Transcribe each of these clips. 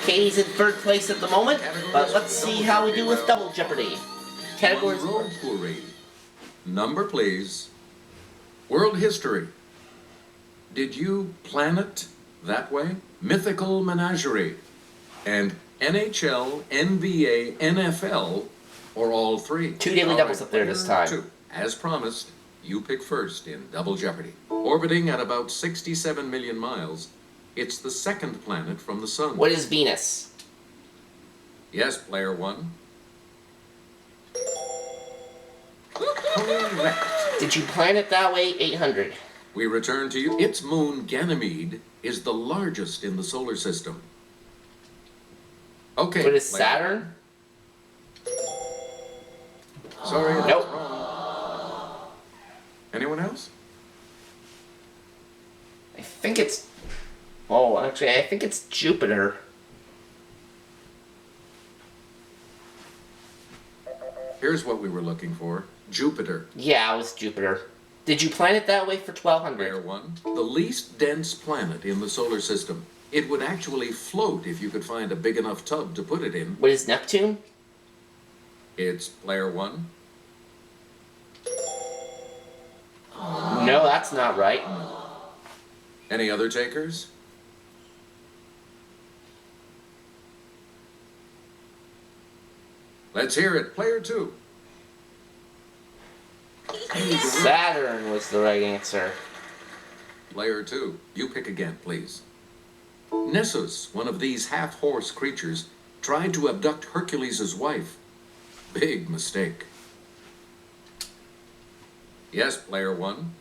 Katie's in third place at the moment, but let's see how we do with Double Jeopardy. Categories. Number, please. World history. Did you plan it that way? Mythical menagerie. And NHL, NBA, NFL, or all three? 2 daily doubles up there this time. Two. As promised, you pick first in Double Jeopardy. Orbiting at about 67 million miles, it's the second planet from the sun. What is Venus? Yes, player one. Correct. Did you plan it that way? 800. We return to you. Its moon, Ganymede, is the largest in the solar system. Okay. What is Saturn? Sorry, that's nope. wrong. Anyone else? I think it's... Oh, actually, I think it's Jupiter. Here's what we were looking for. Jupiter. Yeah, it was Jupiter. Did you plan it that way for 1200? Player one. The least dense planet in the solar system. It would actually float if you could find a big enough tub to put it in. What is Neptune? It's player one. No, that's not right. Any other takers? Let's hear it. Player two. Saturn was the right answer. Player two. You pick again, please. Nessus, one of these half-horse creatures, tried to abduct Hercules' wife. Big mistake. Yes, player one.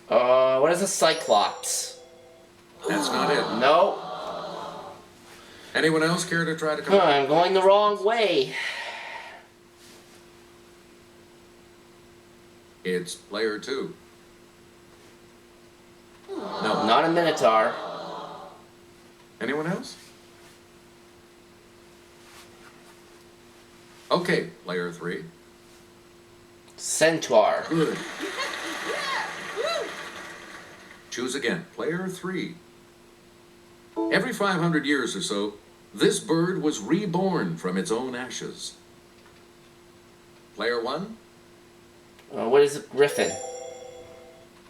What is a Cyclops? That's not it. No. Anyone else care to try to come up? I'm going the wrong way. It's player two. No. Not a Minotaur. Anyone else? Okay, player three. Centaur. Good. Choose again. Player three. Every 500 years or so, this bird was reborn from its own ashes. Player one. What is a Griffin?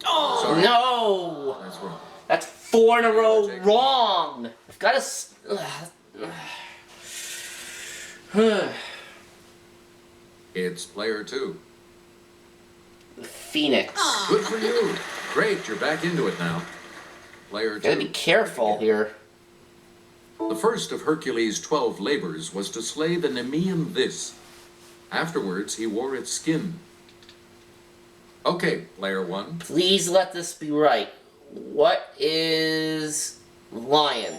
Oh! Sorry. No! That's wrong. That's 4 in a row wrong! I've got to... It's player two. Phoenix. Good for you. Great, you're back into it now. Player two. Gotta be careful here. The first of Hercules' 12 labors was to slay the Nemean this. Afterwards, he wore its skin. Okay, player one. Please let this be right. What is lion?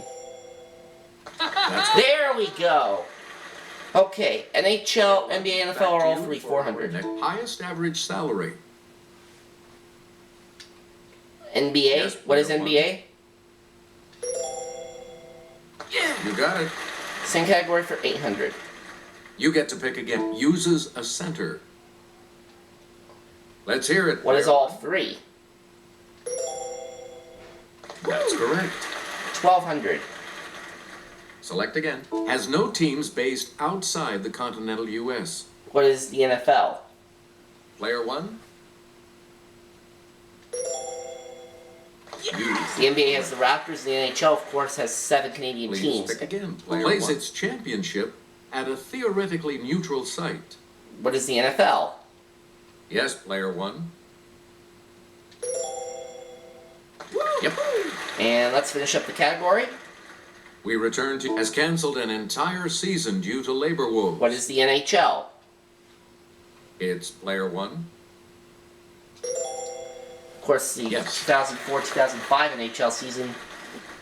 There we go. Okay, NHL, NBA, NFL are all 400. Highest average salary. NBA? Yes, What is player one. NBA? You got it. Same category for 800. You get to pick again. Uses a center. Let's hear it. What is player all one. 3? That's correct. 1200. Select again. Has no teams based outside the continental U.S. What is the NFL? Player one. The NBA has the Raptors, the NHL, of course, has 7 Canadian Please teams. pick again. Plays its championship at a theoretically neutral site. What is the NFL? Yes, player one. Yep. And let's finish up the category. We return to has canceled an entire season due to labor woes. What is the NHL? It's player one. Of course, the 2004-2005 NHL season,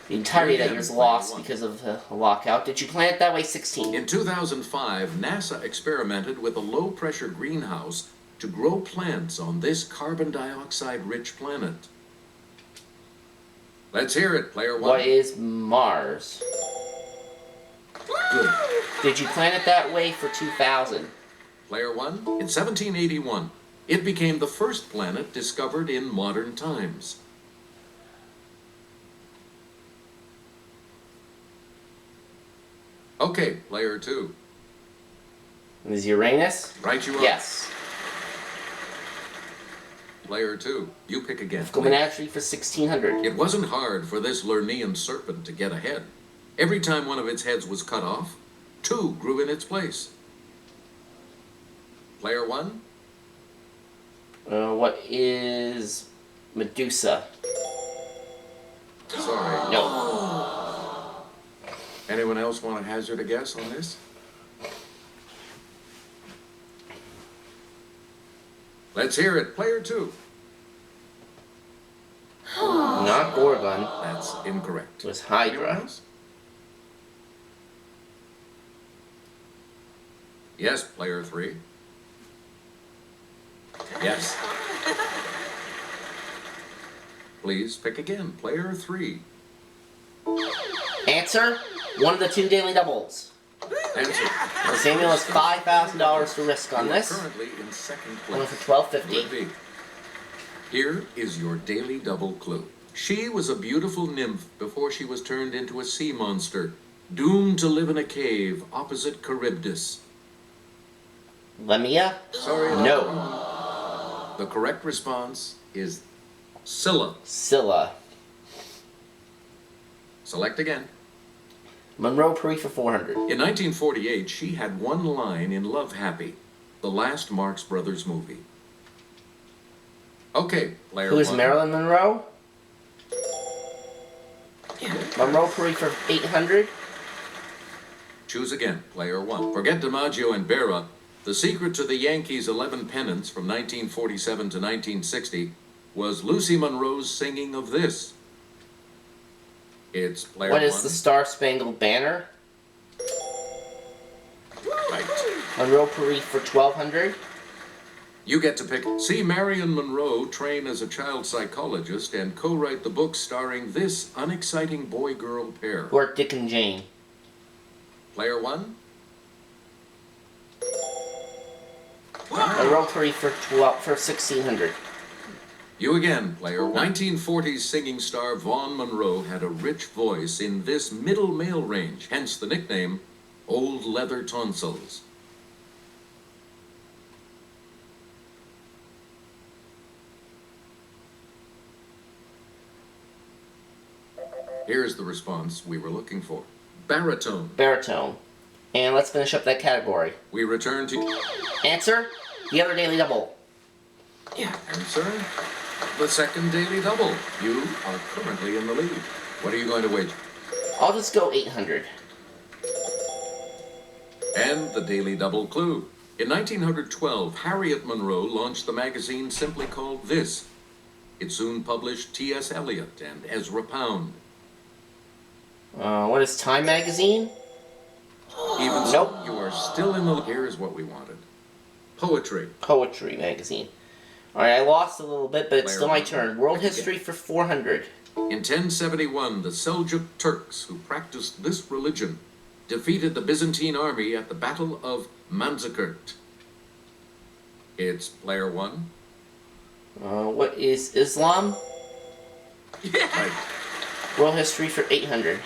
the entirety of that year's lost because of the lockout. Did you plan it that way? 16. In 2005, NASA experimented with a low-pressure greenhouse to grow plants on this carbon dioxide-rich planet. Let's hear it, player one. What is Mars? Good. Did you plan it that way for 2000? Player one. In 1781, it became the first planet discovered in modern times. Okay, player 2. Is Uranus? Right you are. Yes. Player 2, you pick again. Go menagerie for 1600. It wasn't hard for this Lernean serpent to get ahead. Every time one of its heads was cut off, 2 grew in its place. Player 1? What is Medusa? Sorry. No. Anyone else want to hazard a guess on this? Let's hear it. Player 2. Not Gorgon. That's incorrect. It was Anyone Hydra. else? Yes, player 3. Yes. Please pick again. Player 3. Answer? One of the 2 daily doubles. Answer. Well, Samuel has $5,000 to risk on You are this. currently in second Going place. for $12.50. Would be. Here is your daily double clue. She was a beautiful nymph before she was turned into a sea monster, doomed to live in a cave opposite Charybdis. Lemia? Sorry. No. The correct response is Scylla. Scylla. Select again. Monroe Puri for 400. In 1948, she had one line in Love Happy, the last Marx Brothers movie. Okay, player Who is 1. Marilyn Monroe? Monroe Puri for 800. Choose again, player 1. Forget DiMaggio and Berra. The secret to the Yankees' 11 pennants from 1947 to 1960 was Lucy Monroe's singing of this. It's player 1. What is the Star Spangled Banner? Right. Monroe Puri for 1200. You get to pick. See Marion Monroe train as a child psychologist and co-write the book starring this unexciting boy-girl pair. Or Dick and Jane. Player 1. Monroe Puri for 1600. You again, player 1. 1940s singing star Vaughn Monroe had a rich voice in this middle male range, hence the nickname Old Leather Tonsils. Here's the response we were looking for. Baritone. Baritone. And let's finish up that category. We return to Answer? The other daily double. answer. The second daily double. You are currently in the lead. What are you going to wager? I'll just go 800. And the daily double clue. In 1912, Harriet Monroe launched the magazine simply called This. It soon published T.S. Eliot and Ezra Pound. What is Time Magazine? Even so, Nope. you are still in the... Here's what we wanted. Poetry. Poetry Magazine. Alright, I lost a little bit, but it's Player still my 1. turn. World history for 400. In 1071, the Seljuk Turks, who practiced this religion, defeated the Byzantine army at the Battle of Manzikert. It's player 1. What is Islam? Right. World history for 800.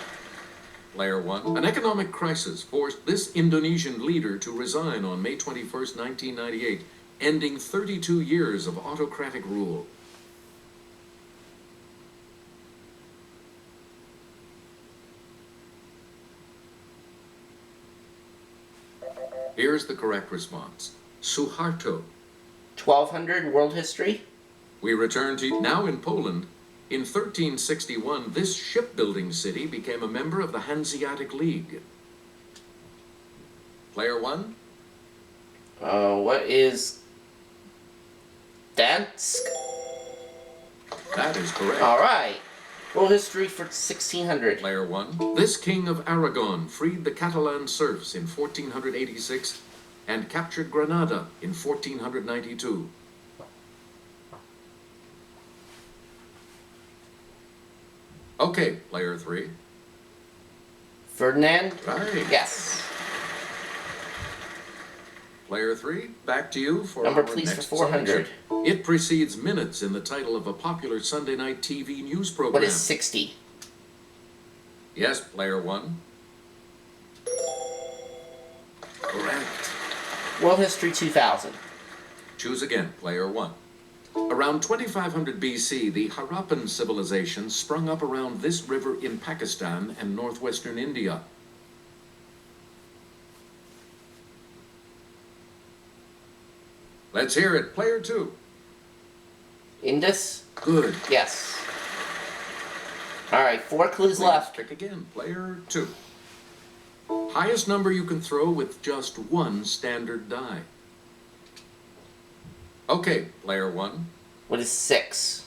Player 1. An economic crisis forced this Indonesian leader to resign on May 21st, 1998, ending 32 years of autocratic rule. Here's the correct response. Suharto. 1200 world history. We return to now in Poland. In 1361, this shipbuilding city became a member of the Hanseatic League. Player 1. What is Dansk? That is correct. Alright. World history for 1600. Player 1. This king of Aragon freed the Catalan serfs in 1486 and captured Granada in 1492. Okay, player 3. Ferdinand? Right. Yes. Player 3, back to you for Number our please for next 400. selection. It precedes minutes in the title of a popular Sunday night TV news program. What is 60? Yes, player 1. World History 2000. Choose again, player 1. Around 2500 BC, the Harappan civilization sprung up around this river in Pakistan and northwestern India. Let's hear it, player 2. Indus? Good. Yes. Alright, 4 clues Please left. pick again, player 2. Highest number you can throw with just one standard die. Okay, player 1. What is 6?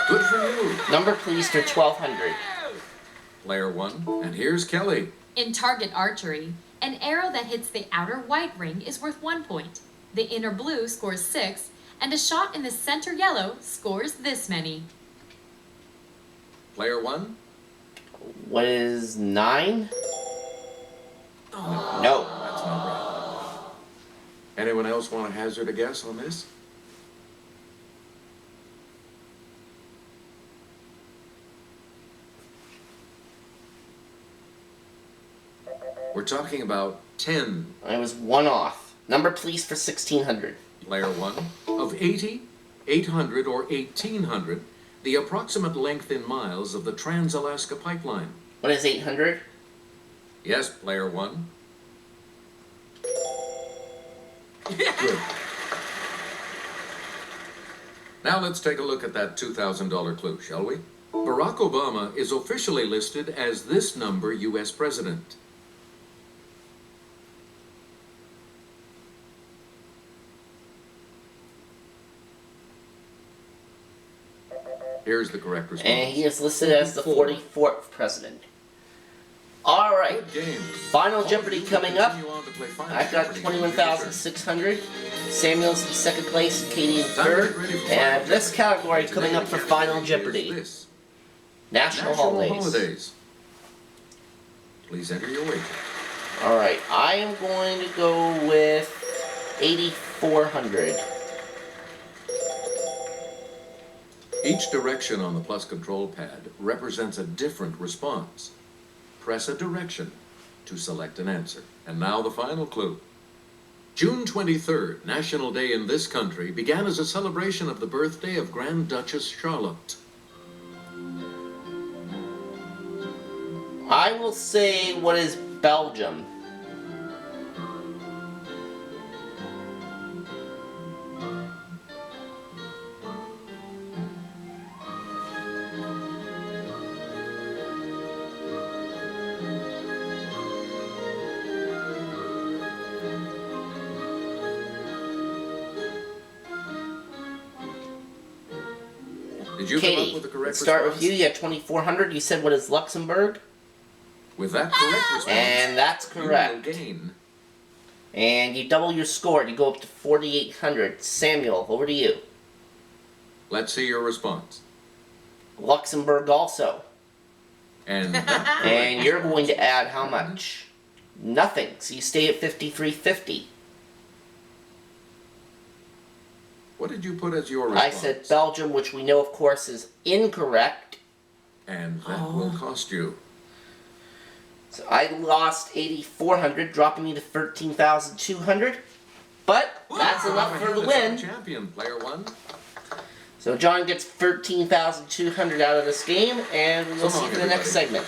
Good for you. Number please for 1200. Player 1. And here's Kelly. In target archery, an arrow that hits the outer white ring is worth 1 point. The inner blue scores 6, and a shot in the center yellow scores this many. Player 1. What is 9? Oh, No. that's not right. Anyone else want to hazard a guess on this? We're talking about 10. I was 1 off. Number please for 1600. Player 1. Of 80, 800, or 1800, the approximate length in miles of the Trans-Alaska Pipeline. What is 800? Yes, player 1. Good. Now let's take a look at that $2,000 clue, shall we? Barack Obama is officially listed as this number U.S. president. Here's the correct response. And he is listed as the 44th president. Alright. Good game. Final Jeopardy coming up. Continue on to play Final I've got Jeopardy. 21,600. Samuel's in second place, Katie in Time to third. get ready for And Final this category coming up for Today's Final category is Jeopardy. this. National Holidays. Please enter your wager. Alright, I am going to go with 8,400. Each direction on the plus control pad represents a different response. Press a direction to select an answer. And now the final clue. June 23rd, National Day in this country, began as a celebration of the birthday of Grand Duchess Charlotte. I will say, what is Belgium? Did you come up Katie, with the correct let's start with response? you. You had 2,400. You said, what is Luxembourg? With that correct response, And that's you correct. will gain. And you double your score. You go up to 4,800. Samuel, over to you. Let's see your response. Luxembourg also. And And you're going to add how much? Nothing. So you stay at 5,350. what did you put as your response? I said Belgium, which we know, of course, is incorrect. And that will cost you. So I lost 8,400, dropping me to 13,200. But that's enough for the win. Champion, player 1. So John gets 13,200 out of this game, and we'll see you in the next segment.